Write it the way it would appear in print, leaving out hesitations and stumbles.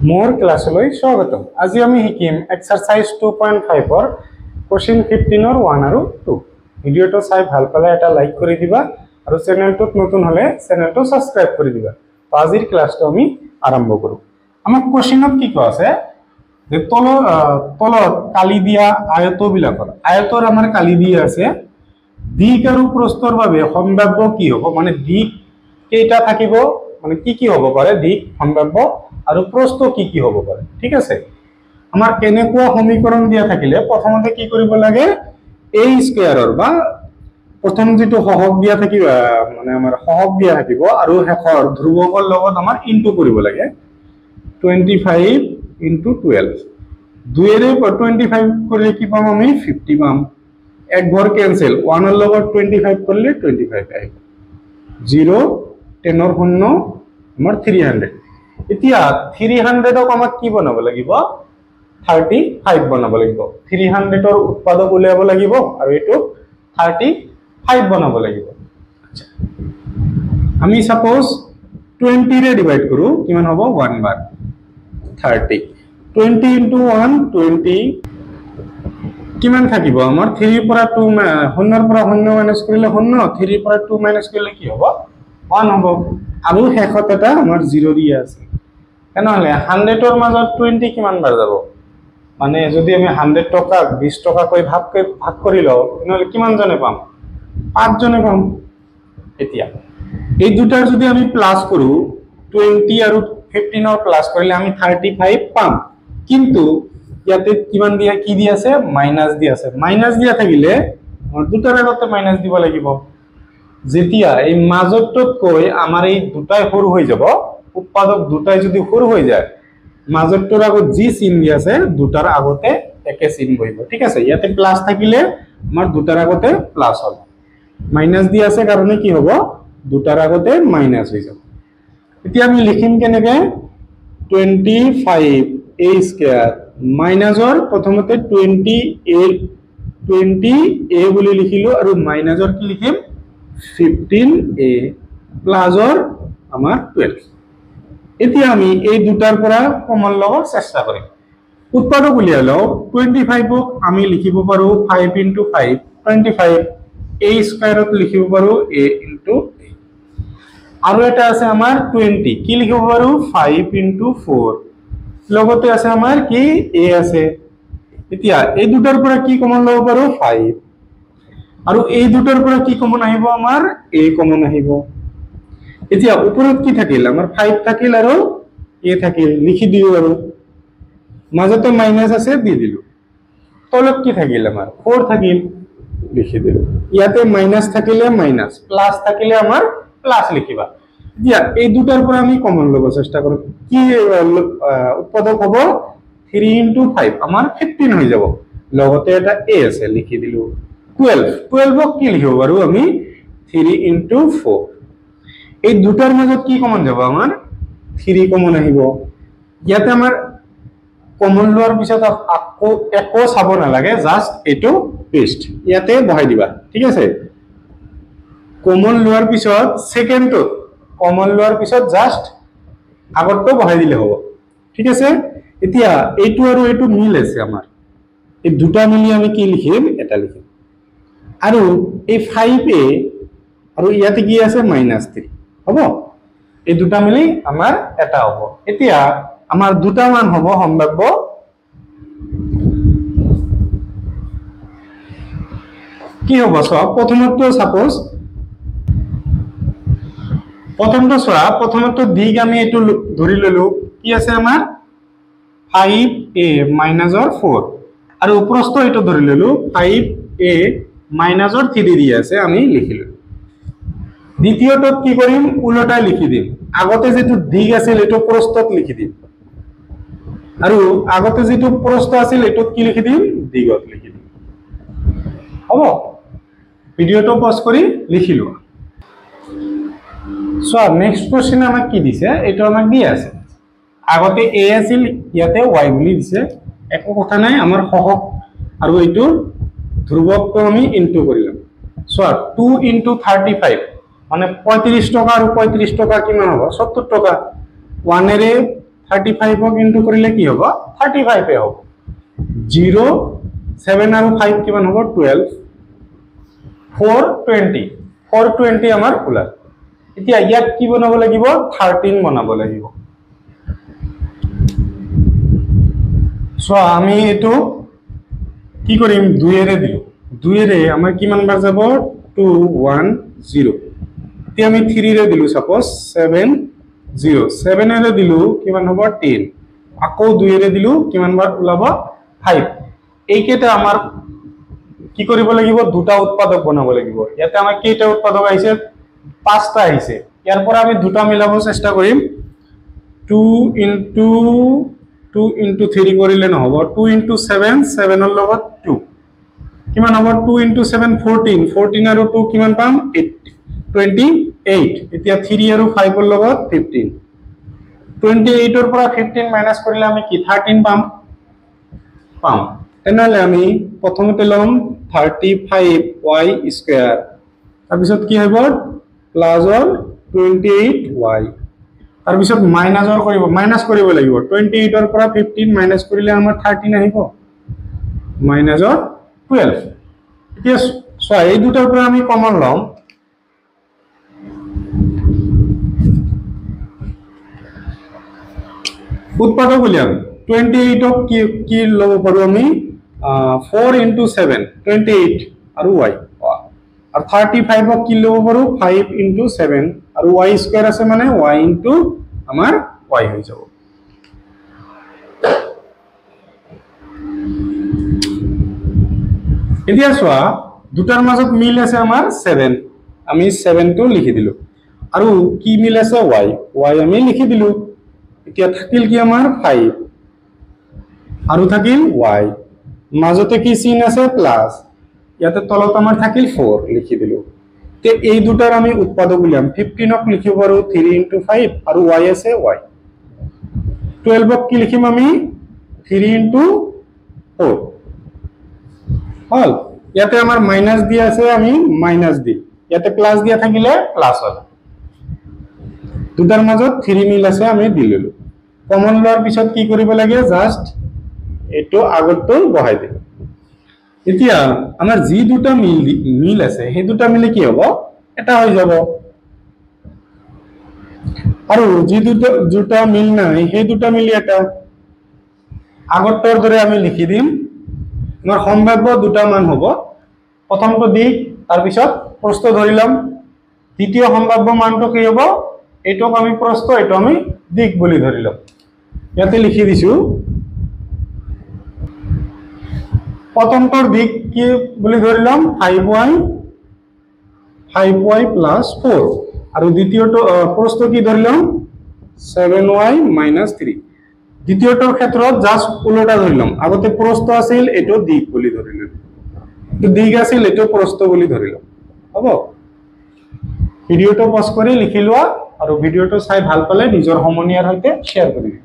মোৰ ক্লাছলৈ স্বাগতম। আজি আমি শিকিম এক্সাৰসাইজ 2.5 ৰ কোশ্চেন 15 ৰ 1 আৰু 2। ভিডিওটো চাই ভাল পালে এটা লাইক কৰি দিবা আৰু চেনেলটোত নতুন হলে চেনেলটো সাবস্ক্ৰাইব কৰি দিবা। তো আজিৰ ক্লাছটো আমি আৰম্ভ কৰো। আমাক কোশ্চেনত কি কোৱা আছে যে তলত কালি দিয়া আয়তবিলাকৰ আয়তৰ আমাৰ কালি দিয়া আছে দিক আৰু প্ৰস্থৰ বাবে সম্ভাব্য কি হ'ব, মানে দিক কেইটা থাকিব, মানে কি হ'ব পাৰে দিক সম্ভাব্য আৰু প্ৰস্থ কি হ'ব পাৰে। ঠিক আছে, আমাৰ কেনেকুৱা সমীকৰণ দিয়া থাকিলে প্ৰথমতে কি কৰিব লাগে, a স্কয়াৰৰ বা প্ৰথম যেটো সহগ দিয়া থাকিব মানে আমাৰ সহগ দিয়া থাকিব আৰু শেষৰ ধ্ৰুৱকৰ লগত আমাৰ ইনটু কৰিব লাগে। 25 into 12 দুইৰে 25 কৰিলে কি পাম আমি 50 পাম। এক ঘৰ ক্যান্সেল 1 ৰ লগত 25 কৰিলে 25 আহিব। 0 10 ৰ শূন্য আমাৰ 300। এতিয়া 300 ক আমাক কি বনাব লাগিব 35 বনাব লাগিব। 300 ৰ উৎপাদক উলিয়াব লাগিব আৰু এটো 35 বনাব লাগিব। আচ্ছা, আমি সাপোজ 20 ৰে ডিভাইড কৰো কিমান হ'ব 1 বাৰ 30। 20 into 1 20 কিমান থাকিব আমাৰ 3 ৰ পৰা 2 শূন্যৰ পৰা শূন্য মাইনাস কৰিলে শূন্য, 3 ৰ পৰা 2 মাইনাস কৰিলে কি হ'ব 1 হ'ব আৰু শেষত এটা আমাৰ 0 দিয়া আছে। তেনেহলে 100 ৰ মাজত 20 কিমান বাৰ যাব, মানে যদি আমি 100 টকা 20 টকা কৈ ভাগ কৰি লও তেনেহলে কিমান জনে পাম 5 জনে পাম। এতিয়া এই দুটাৰ যদি আমি প্লাস কৰো 20 আৰু 15 ৰ প্লাস কৰিলে আমি 35 পাম, কিন্তু ইয়াতে কিমান দিয়া কি দিয়া আছে মাইনাস দিয়া আছে। মাইনাস দিয়া থাকিলে দুটাৰ আগতে মাইনাস দিব লাগিব। যেতিয়া এই মাজতটোত কৈ আমাৰ এই দুটাই সৰু হৈ যাব, উৎপাদক দুটাই যদি সৰু হৈ যায় মাজতটোৰ আগত যি চিন দিয়া আছে দুটাৰ আগতে একে চিন বহিব। ঠিক আছে, ইয়াতে প্লাস থাকিলে আমাৰ দুটাৰ আগতে প্লাস হ'ব, মাইনাস দিয়া আছে কাৰণে কি হ'ব দুটাৰ আগতে মাইনাস হৈ যাব। এতিয়া আমি লিখিম কেনেকে 25 a স্কয়ার মাইনাসৰ প্ৰথমতে 20 a বুলি লিখিলো আৰু মাইনাসৰ কি লিখিম 15a প্লাসৰ আমাৰ 12। এতিয়া আমি এই দুটাৰ পৰা কমন লবৰ চেষ্টা কৰিম। উৎপাদক উলিয়াই লও 25 ক আমি লিখিব পাৰো 5 into 5 25 a স্কয়াৰত লিখিব পাৰো a into a আৰু এটা আছে আমাৰ 20 কি লিখিব পাৰো 5 into 4 লগতে আছে আমাৰ কি a আছে। এতিয়া এই দুটাৰ পৰা কি কমন লব পাৰো 5 আৰু এই দুটাৰ পৰা কি কমন আহিব আমাৰ a কমন আহিব। এতিয়া ওপৰত কি থাকিল আমাৰ 5 থাকিল আৰু a থাকিল, লিখি দিও আৰু মাজতে মাইনাস আছে দি দিলো। তলত কি থাকিল আমাৰ 4 থাকিল, লিখি দিলো। ইয়াতে মাইনাস থাকিলে মাইনাস, প্লাস থাকিলে আমাৰ প্লাস লিখিবা। দিয়া এই দুটাৰ পৰা আমি কমন লব চেষ্টা কৰো, কি উৎপাদক হ'ব 3 into 5 আমাৰ 15 হৈ যাব, লগতে এটা a আছে লিখি দিলো। 12 ক কি লিখিব পাৰো আমি 3 into 4। এই দুটাৰ মাজত কি কমন যাব আমাৰ 3 কমন আহিব। ইয়াতে আমাৰ কমন লোৱাৰ পিছত আকৌ একো চাব নালাগে, জাস্ট এটো পেস্ট ইয়াতে বহাই দিবা। ঠিক আছে, কমন লোৱাৰ পিছত সেকেন্ডটো কমন লোৱাৰ পিছত জাস্ট আগতটো বহাই দিলে হ'ব। ঠিক আছে, এতিয়া এইটো আৰু এইটো মিল আছে আমাৰ, এই দুটা মিলি আমি কি লিখিম এটা লিখিম আৰু এই 5a আৰু ইয়াতে কি আছে -3 হ'ব, এই দুটা মিলি আমাৰ এটা হ'ব। এতিয়া আমাৰ দুটা মান হ'ব সম্ভাব্য কি হ'ব সব। প্ৰথমটো সাপোজ প্ৰথমটো দিক আমি এইটো ধৰি ললো কি আছে আমাৰ 5a মাইনাসৰ 4 আৰু প্ৰস্থ এইটো ধৰি ললো 5a মাইনাসৰ 3 দি আছে আমি লিখিলো। দ্বিতীয়টোত কি কৰিম উল্টাই লিখি দিম, আগতে যেটো দিক আছিল এটো প্ৰস্থত লিখি দিম আৰু আগতে যেটো প্ৰস্থ আছিল এটোত কি লিখি দিম দিগত লিখি দিম। হ'ব, ভিডিওটো পজ কৰি লিখিলো। সো নেক্সট কোশ্চেন আমাক কি দিছে, এটো আমাক দি আছে আগতে a আছিল ইয়াতে y বুলি দিছে, একো কথা নাই, আমাৰ সহগ আৰু এইটো ধ্ৰুৱকটো আমি ইনটু কৰিলাম। সো 2 into 35 মানে 35 টকা আৰু 35 টকা কিমান হ'ব 70 টকা। 1 এৰে 35 ক ইনটু কৰিলে কি হ'ব 35 এ হ'ব 0 7 আৰু 5 কিমান হ'ব 12 420 420 আমাৰ ওলাল এতিয়া ইয়াত কি বনাব লাগিব 13 বনাব লাগিব সো আমি এটো কি কৰিম 2 এৰে দিলো 2 এৰে আমাৰ কিমান বাৰ যাব 2 1 0 এতিয়া আমি 3 ৰে দিলো সাপোজ 7 0 7 এৰে দিলো কিমান হ'ব 10 আকৌ 2 এৰে দিলো কিমান বাৰ ওলাব 5 এইকেটা আমাৰ কি কৰিব লাগিব দুটা উৎপাদক বনাব লাগিব ইয়াতে আমাৰ কেইটা উৎপাদক আহিছে পাঁচটা আহিছে ইয়াৰ পৰা আমি দুটা মিলাব চেষ্টা কৰিম 2 into 3 কৰিলে নহব 2 into 7 7 ৰ লগত 2 কিমান হ'ব 2 into 7 14 14 আৰু 2 কিমান পাম 28 এতিয়া 3 আৰু 5 ৰ লগত 15 28 ৰ পৰা 15 মাইনাস কৰিলে আমি কি 13 পাম তেনেহলে আমি প্ৰথমতে লম 35y স্কয়াৰ তাৰ পিছত কি হ'ব প্লাসৰ 28y তাৰ পিছত মাইনাস কৰিব লাগিব 28 ৰ পৰা 15 মাইনাস কৰিলে আমাৰ 13 আহিব মাইনাসৰ 12 এতিয়া সো এই দুটাৰ পৰা আমি কমন লম উৎপাদক উলিয়াম 28 ক কি লব পাৰো আমি 4 into 7 28 আৰু y আৰ 35 ক কি লব পাৰো 5 into 7 আৰু y স্কয়াৰ আছে মানে y into আমাৰ y হৈ যাব এতিয়া সোয়া দুটাৰ মাজত মিল আছে আমাৰ 7 আমি 7 টো লিখি দিলো আৰু কি মিল আছে y আমি লিখি দিলো এতিয়া থাকিল কি আমাৰ 5 আৰু থাকিল y মাজতে কি চিন আছে প্লাস ইয়াতে তলত আমাৰ থাকিল 4 লিখি দিলো তে এই দুটাৰ আমি উৎপাদক উলিয়াম 15 ক লিখিব পাৰো 3 into 5 আৰু y আছে y 12 ক কি লিখিম আমি 3 into 4 হল ইয়াতে আমাৰ মাইনাস দিয়া আছে আমি মাইনাস দি ইয়াতে প্লাস দিয়া থাকিলে প্লাস হল দুটাৰ মাজত 3 মিল আছে আমি দিললো কমন লোৱাৰ পিছত কি কৰিব লাগে জাস্ট এটো আগতো বহাই দিম এতিয়া আমাৰ যি দুটা মিল আছে সেই দুটা মিলে কি হ'ব এটা হৈ যাব আৰু যি দুটা মিল নাই সেই দুটা মিলি এটা আগতৰ দৰে আমি লিখি দিম আমাৰ সম্ভাব্য দুটা মান হ'ব প্ৰথমটো দিক তাৰ পিছত প্ৰস্থ ধৰিলাম দ্বিতীয় সম্ভাব্য মানটো কি হ'ব এটোক আমি প্ৰস্থ এটো আমি দিক বুলি ধৰিলাম ইয়াতে লিখি দিছো প্ৰথমটোৰ দিক কি বুলি ধৰিলাম 5y plus 4 আৰু দ্বিতীয়টো প্ৰস্থ কি ধৰিলাম 7y minus 3 দ্বিতীয়টোৰ ক্ষেত্ৰত জাস্ট উল্টা ধৰিলাম আগতে প্ৰস্থ আছিল এটো দিক বুলি ধৰিলো তো দিক আছিল এটো প্ৰস্থ বুলি ধৰিলাম হ'ব ভিডিওটো পজ কৰি লিখি লোৱা আৰু ভিডিওটো চাই ভাল পালে নিজৰ সমনীয়াৰ সৈতে শেয়াৰ কৰিবা